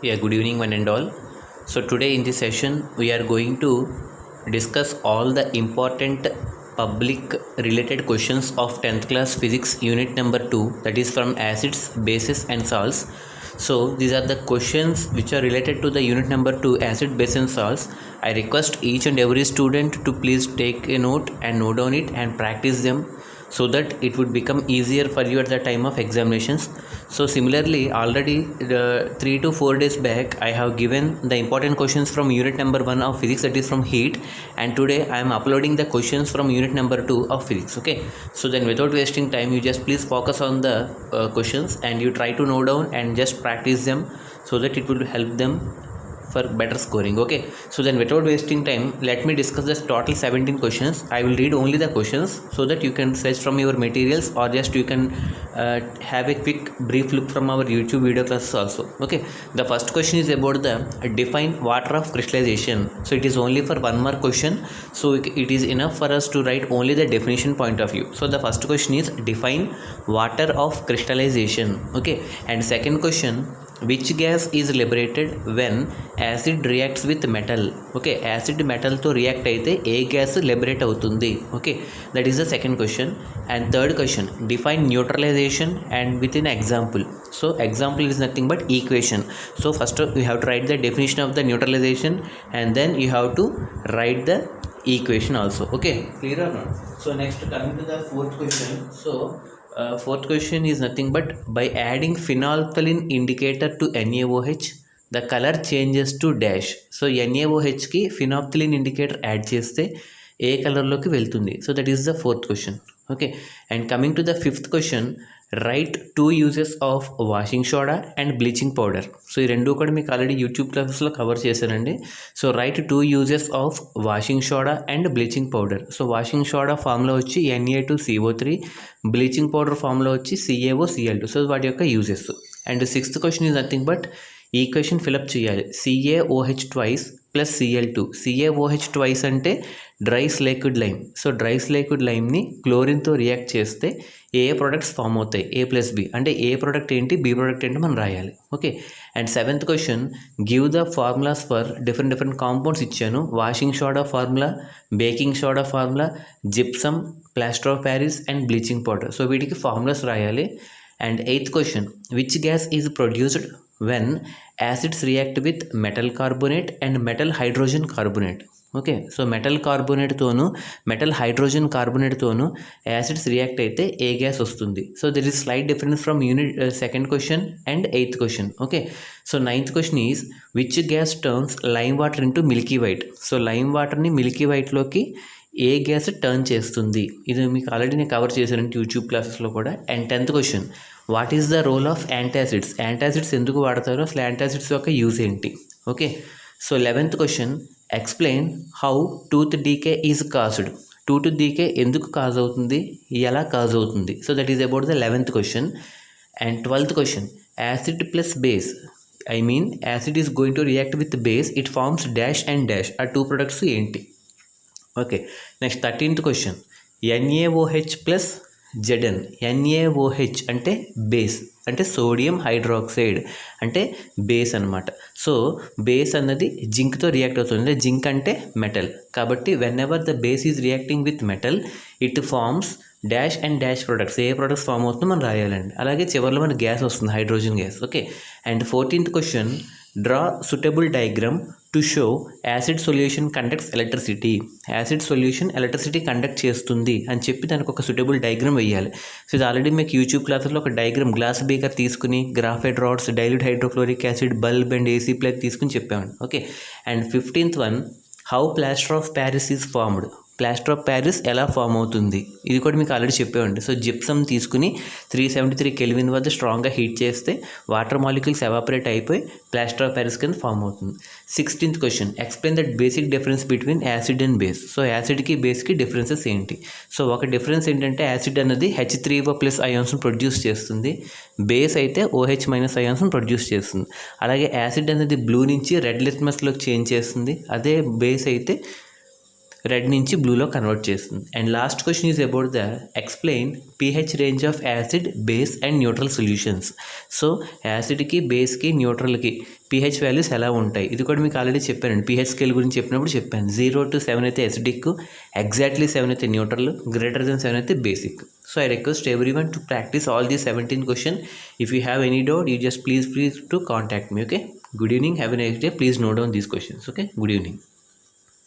Yeah, good evening, one and all. So, today in this session, we are going to discuss all the important public related questions of 10th class physics unit number 2, that is from acids, bases, and salts. So, these are the questions which are related to the unit number 2, acid, base, and salts. I request each and every student to please take a note and note down it and practice them so that it would become easier for you at the time of examinations. So similarly, already 3 to 4 days back I have given the important questions from unit number 1 of physics, that is from heat, and today I am uploading the questions from unit number 2 of physics. Okay, so then without wasting time, you just please focus on the questions and you try to note down and just practice them so that it will help them for better scoring. Okay, so then without wasting time, let me discuss the total 17 questions. I will read only the questions so that you can search from your materials, or just you can have a quick brief look from our YouTube video classes also. Okay, the first question is about the define water of crystallization. So it is only for one more question, so it is enough for us to write only the definition point of view. So the first question is define water of crystallization. Okay, and second question, which gas is liberated when acid reacts with metal? Okay, acid metal to react అయితే ఏ gas liberate అవుతుంది? Okay, that is the second question. And third question, define neutralization and with an example. So example is nothing but equation. So first you have to write the definition of the neutralization and then you have to write the equation also. Okay, clear or not? So next, coming to the fourth question. So fourth question is nothing but by adding phenolphthalein indicator to NaOH, the color changes to dash. So NaOH ki phenolphthalein indicator add cheste ఏ కలర్లోకి వెళ్తుంది? So that is the fourth question. Okay, and coming to the fifth question, right 2 uses of washing soda and bleaching powder. So ఈ రెండు కూడా మీకు already YouTube క్లాసెస్లో cover చేశానండి. So right 2 uses of washing soda and bleaching powder. So washing soda ఫామ్లో వచ్చి Na2CO3, bleaching powder ఫామ్లో వచ్చి CaOCl2. సో వాటి యొక్క uses. And sixth question is nothing but equation fill up చేయాలి. CaOH twice plus Cl2. CaOH twice అంటే dries liquid lime. So dries liquid లైమ్ని క్లోరిన్తో రియాక్ట్ చేస్తే ఏ ప్రొడక్ట్స్ ఫామ్ అవుతాయి? A plus B. అంటే ఏ ప్రొడక్ట్ ఏంటి, B ప్రొడక్ట్ ఏంటి మనం రాయాలి. Okay, and seventh question, give the formulas for different compounds ఇచ్చాను. Washing soda formula, baking soda formula, gypsum, plaster of Paris and bleaching powder. So వీటికి formulas రాయాలి. And eighth question, which gas is produced when acids react with metal carbonate and metal hydrogen carbonate. Okay, so metal కార్బోనేట్తోను metal hydrogen కార్బోనేట్తోను acids react అయితే ఏ gas వస్తుంది? So there is slight difference from unit second question and eighth question. Okay, so ninth question is which gas turns lime water into milky white. So lime వాటర్ని milky వైట్లోకి ఏ gas turn చేస్తుంది? ఇది మీకు already నేను cover చేశాను YouTube క్లాసెస్లో కూడా. And 10th question, what is the role of antacids? Antacids ఎందుకు వాడతారో, అసలు యాంటాసిడ్స్ యొక్క యూజ్ ఏంటి? Okay, so 11th question, explain how tooth decay is caused. Tooth decay ఎందుకు కాజ్ అవుతుంది, ఎలా కాజ్ అవుతుంది? So that is about the 11th question. And 12th question, acid plus base, I mean acid is going to react with base, it forms dash and dash. ఆ two products ఏంటి? Okay, next 13th question, NaOH plus Zn. NaOH అంటే base, అంటే sodium hydroxide అంటే base అనమాట. So base అన్నది జింక్తో react అవుతుంది. Zinc అంటే మెటల్, కాబట్టి whenever the base is reacting with metal it forms dash and dash products. ఏ ప్రొడక్ట్స్ ఫామ్ అవుతుందో మనం రాయాలండి. అలాగే చివరిలో మన గ్యాస్ వస్తుంది, hydrogen gas. Okay, and 14th question, draw suitable diagram to show acid solution conducts electricity. Acid solution electricity conduct చేస్తుంది అని చెప్పి దానికి ఒక సూటబుల్ డయాగ్రామ్ వేయాలి. సో ఇది ఆల్రెడీ మీకు యూట్యూబ్ క్లాసెస్లో ఒక డయాగ్రామ్, గ్లాస్ బీకర్ తీసుకుని graphite rods, dilute hydrochloric acid, bulb and AC plug తీసుకుని చెప్పామండి. Okay, and 15th one, how plaster of Paris is formed. Plaster of Paris ఎలా ఫామ్ అవుతుంది? ఇది కూడా మీకు ఆల్రెడీ చెప్పేవండి. సో జిప్సమ్ తీసుకుని 373 కెల్విన్ వద్ద స్ట్రాంగ్గా హీట్ చేస్తే వాటర్ మాలిక్యూల్స్ ఎవాపరేట్ అయిపోయి ప్లాస్టర్ ఆఫ్ ప్యారిస్ కింద ఫామ్ అవుతుంది. 16th question, explain that basic difference between acid and base. So యాసిడ్కి బేస్కి డిఫరెన్సెస్ ఏంటి? సో ఒక డిఫరెన్స్ ఏంటంటే యాసిడ్ అన్నది H3O+ అయాన్స్ని ప్రొడ్యూస్ చేస్తుంది, బేస్ అయితే OH- అయాన్స్ని ప్రొడ్యూస్ చేస్తుంది. అలాగే యాసిడ్ అనేది బ్లూ నుంచి రెడ్ లిట్మస్లోకి చేంజ్ చేస్తుంది, అదే బేస్ అయితే రెడ్ నుంచి బ్లూలో కన్వర్ట్ చేస్తుంది. And last question is about the explain pH range of acid, base and neutral solutions. So యాసిడ్కి, బేస్కి, న్యూట్రల్కి pH వాల్యూస్ ఎలా ఉంటాయి, ఇది కూడా మీకు ఆల్రెడీ చెప్పానండి. pH స్కేల్ గురించి చెప్పినప్పుడు చెప్పాను. 0 to 7 అయితే ఎసిడిక్, ఎగ్జాక్ట్లీ 7 అయితే న్యూట్రల్, గ్రేటర్ దెన్ 7 అయితే basic. So I request everyone to practice all these 17 questions. If you have any doubt, you just please to contact me. Okay. Good evening. Have a nice day. Please note down these questions. Okay. Good evening.